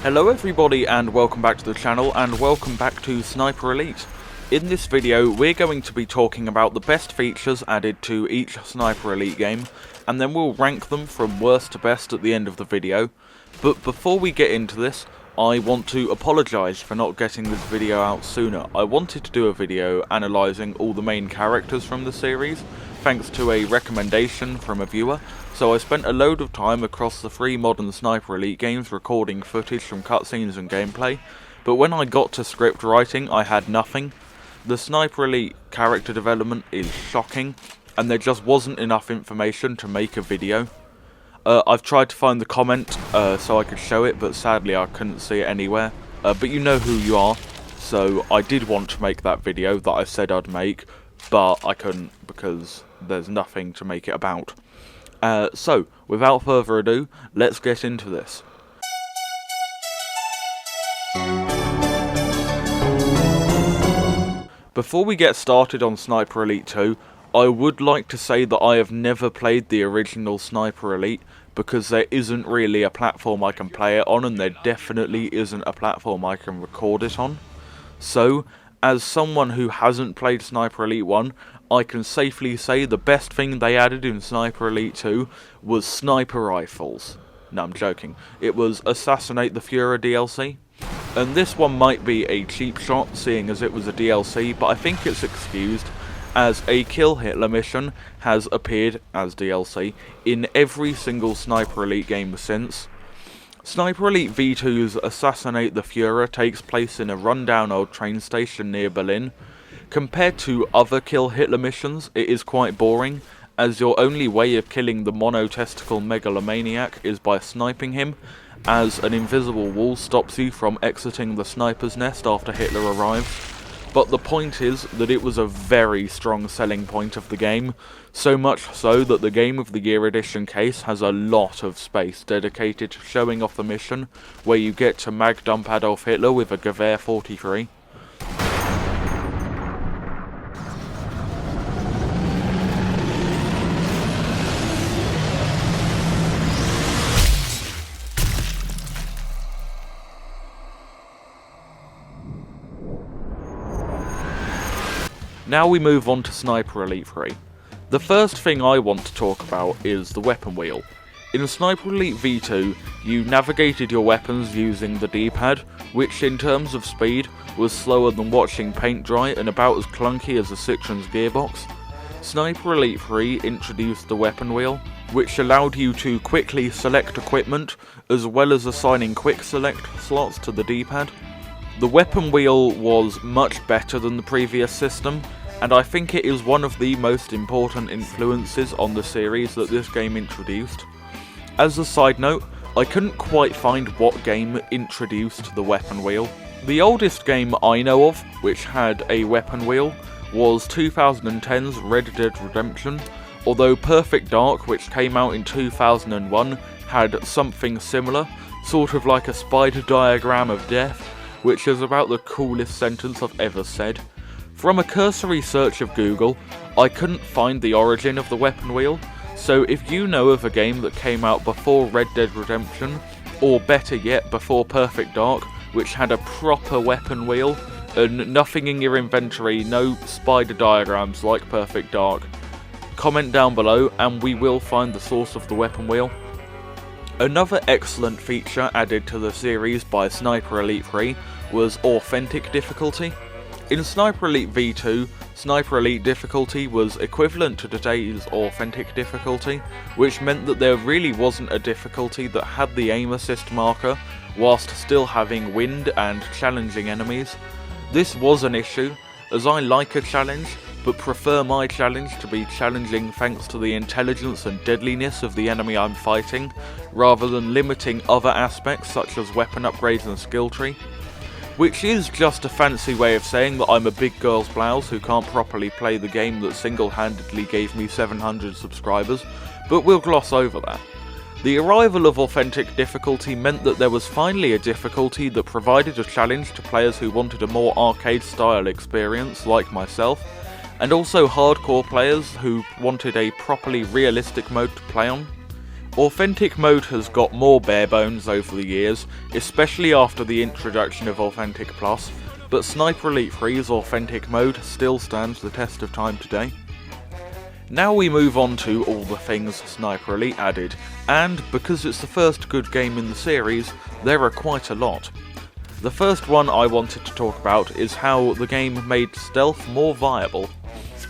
Hello everybody and welcome back to the channel and welcome back to Sniper Elite. In this video we're going to be talking about the best features added to each Sniper Elite game, and then we'll rank them from worst to best at the end of the video. But before we get into this, I want to apologise for not getting this video out sooner. I wanted to do a video analysing all the main characters from the series, thanks to a recommendation from a viewer, so I spent a load of time across the 3 modern Sniper Elite games recording footage from cutscenes and gameplay, but when I got to script writing I had nothing. The Sniper Elite character development is shocking, and there just wasn't enough information to make a video. I've tried to find the comment so I could show it, but sadly I couldn't see it anywhere. But you know who you are, so I did want to make that video that I said I'd make, but I couldn't because there's nothing to make it about. So, without further ado, let's get into this. Before we get started on Sniper Elite 2, I would like to say that I have never played the original Sniper Elite, because there isn't really a platform I can play it on, and there definitely isn't a platform I can record it on. So, as someone who hasn't played Sniper Elite 1, I can safely say the best thing they added in Sniper Elite 2 was sniper rifles. No, I'm joking. It was Assassinate the Führer DLC. And this one might be a cheap shot, seeing as it was a DLC, but I think it's excused, as a Kill Hitler mission has appeared as DLC in every single Sniper Elite game since. Sniper Elite V2's Assassinate the Führer takes place in a rundown old train station near Berlin. Compared to other Kill Hitler missions, it is quite boring, as your only way of killing the monotesticle megalomaniac is by sniping him, as an invisible wall stops you from exiting the sniper's nest after Hitler arrives. But the point is that it was a very strong selling point of the game, so much so that the Game of the Year edition case has a lot of space dedicated to showing off the mission, where you get to mag dump Adolf Hitler with a Gewehr 43. Now we move on to Sniper Elite 3. The first thing I want to talk about is the weapon wheel. In Sniper Elite V2, you navigated your weapons using the D-pad, which in terms of speed was slower than watching paint dry and about as clunky as a Citroen's gearbox. Sniper Elite 3 introduced the weapon wheel, which allowed you to quickly select equipment, as well as assigning quick select slots to the D-pad. The weapon wheel was much better than the previous system, and I think it is one of the most important influences on the series that this game introduced. As a side note, I couldn't quite find what game introduced the weapon wheel. The oldest game I know of which had a weapon wheel was 2010's Red Dead Redemption, although Perfect Dark, which came out in 2001, had something similar, sort of like a spider diagram of death, which is about the coolest sentence I've ever said. From a cursory search of Google, I couldn't find the origin of the weapon wheel, so if you know of a game that came out before Red Dead Redemption, or better yet before Perfect Dark, which had a proper weapon wheel, and nothing in your inventory, no spider diagrams like Perfect Dark, comment down below and we will find the source of the weapon wheel. Another excellent feature added to the series by Sniper Elite 3 was Authentic difficulty. In Sniper Elite V2, Sniper Elite difficulty was equivalent to today's Authentic difficulty, which meant that there really wasn't a difficulty that had the aim assist marker, whilst still having wind and challenging enemies. This was an issue, as I like a challenge, but prefer my challenge to be challenging thanks to the intelligence and deadliness of the enemy I'm fighting, rather than limiting other aspects such as weapon upgrades and skill tree. Which is just a fancy way of saying that I'm a big girl's blouse who can't properly play the game that single-handedly gave me 700 subscribers, but we'll gloss over that. The arrival of Authentic difficulty meant that there was finally a difficulty that provided a challenge to players who wanted a more arcade-style experience, like myself, and also hardcore players who wanted a properly realistic mode to play on. Authentic mode has got more bare bones over the years, especially after the introduction of Authentic Plus, but Sniper Elite 3's Authentic mode still stands the test of time today. Now we move on to all the things Sniper Elite added, and because it's the first good game in the series, there are quite a lot. The first one I wanted to talk about is how the game made stealth more viable.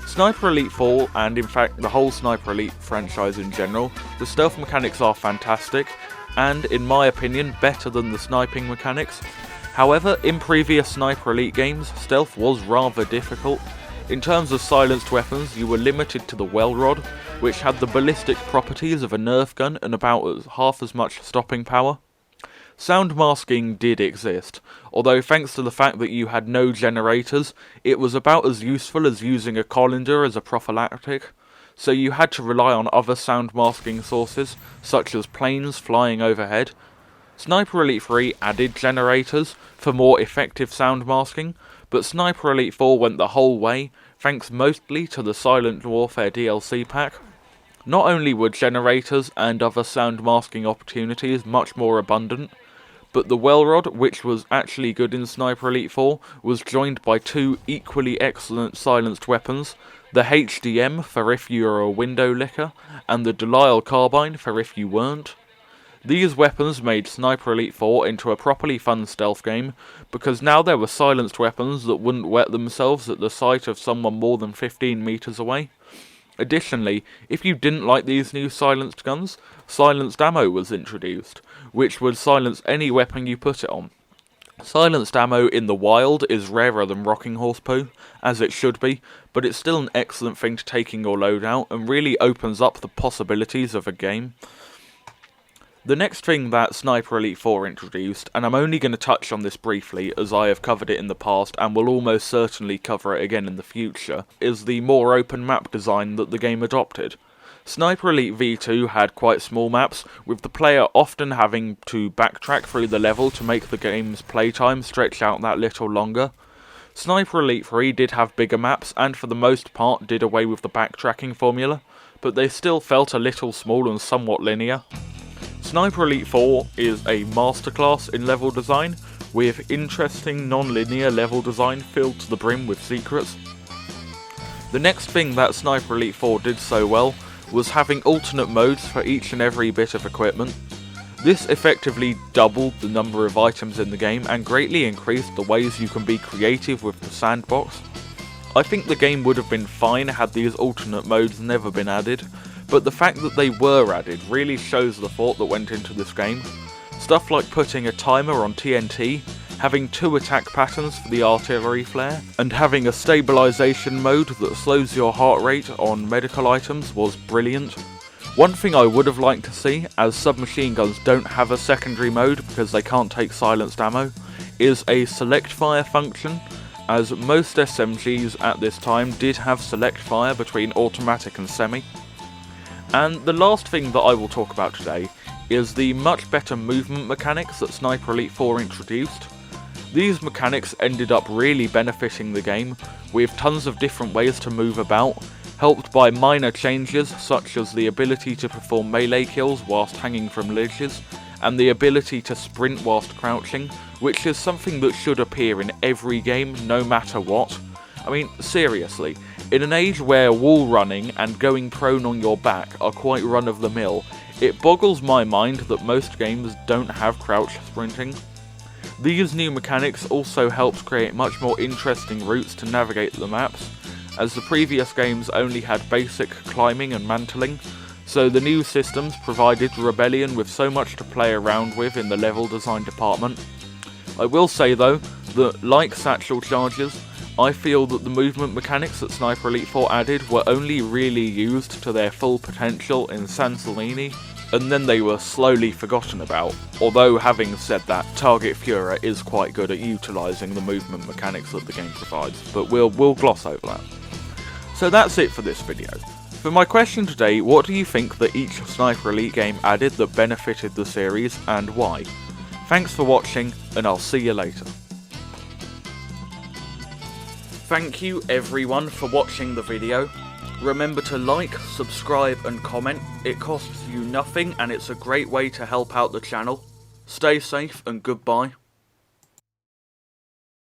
Sniper Elite 4, and in fact the whole Sniper Elite franchise in general, the stealth mechanics are fantastic, and in my opinion better than the sniping mechanics. However, in previous Sniper Elite games, stealth was rather difficult. In terms of silenced weapons, you were limited to the Well Rod, which had the ballistic properties of a Nerf gun and about half as much stopping power. Sound masking did exist, although thanks to the fact that you had no generators, it was about as useful as using a colander as a prophylactic, so you had to rely on other sound masking sources, such as planes flying overhead. Sniper Elite 3 added generators for more effective sound masking, but Sniper Elite 4 went the whole way, thanks mostly to the Silent Warfare DLC pack. Not only were generators and other sound masking opportunities much more abundant, but the Well Rod, which was actually good in Sniper Elite 4, was joined by two equally excellent silenced weapons, the HDM for if you are a window licker, and the Delisle Carbine for if you weren't. These weapons made Sniper Elite 4 into a properly fun stealth game, because now there were silenced weapons that wouldn't wet themselves at the sight of someone more than 15 meters away. Additionally, if you didn't like these new silenced guns, silenced ammo was introduced, which would silence any weapon you put it on. Silenced ammo in the wild is rarer than rocking horse poo, as it should be, but it's still an excellent thing to take in your loadout and really opens up the possibilities of a game. The next thing that Sniper Elite 4 introduced, and I'm only going to touch on this briefly as I have covered it in the past and will almost certainly cover it again in the future, is the more open map design that the game adopted. Sniper Elite V2 had quite small maps, with the player often having to backtrack through the level to make the game's playtime stretch out that little longer. Sniper Elite 3 did have bigger maps and for the most part did away with the backtracking formula, but they still felt a little small and somewhat linear. Sniper Elite 4 is a masterclass in level design, with interesting non-linear level design filled to the brim with secrets. The next thing that Sniper Elite 4 did so well was having alternate modes for each and every bit of equipment. This effectively doubled the number of items in the game and greatly increased the ways you can be creative with the sandbox. I think the game would have been fine had these alternate modes never been added, but the fact that they were added really shows the thought that went into this game. Stuff like putting a timer on TNT, having two attack patterns for the artillery flare, and having a stabilisation mode that slows your heart rate on medical items was brilliant. One thing I would have liked to see, as submachine guns don't have a secondary mode because they can't take silenced ammo, is a select fire function, as most SMGs at this time did have select fire between automatic and semi. And the last thing that I will talk about today is the much better movement mechanics that Sniper Elite 4 introduced. These mechanics ended up really benefiting the game, with tons of different ways to move about, helped by minor changes such as the ability to perform melee kills whilst hanging from ledges, and the ability to sprint whilst crouching, which is something that should appear in every game no matter what. I mean, seriously, in an age where wall running and going prone on your back are quite run of the mill, it boggles my mind that most games don't have crouch sprinting. These new mechanics also helped create much more interesting routes to navigate the maps, as the previous games only had basic climbing and mantling, so the new systems provided Rebellion with so much to play around with in the level design department. I will say though, that like satchel charges, I feel that the movement mechanics that Sniper Elite 4 added were only really used to their full potential in San Celini, and then they were slowly forgotten about, although having said that, Target Führer is quite good at utilising the movement mechanics that the game provides, but we'll gloss over that. So that's it for this video. For my question today, what do you think that each Sniper Elite game added that benefited the series, and why? Thanks for watching, and I'll see you later. Thank you everyone for watching the video. Remember to like, subscribe and comment. It costs you nothing and it's a great way to help out the channel. Stay safe and goodbye.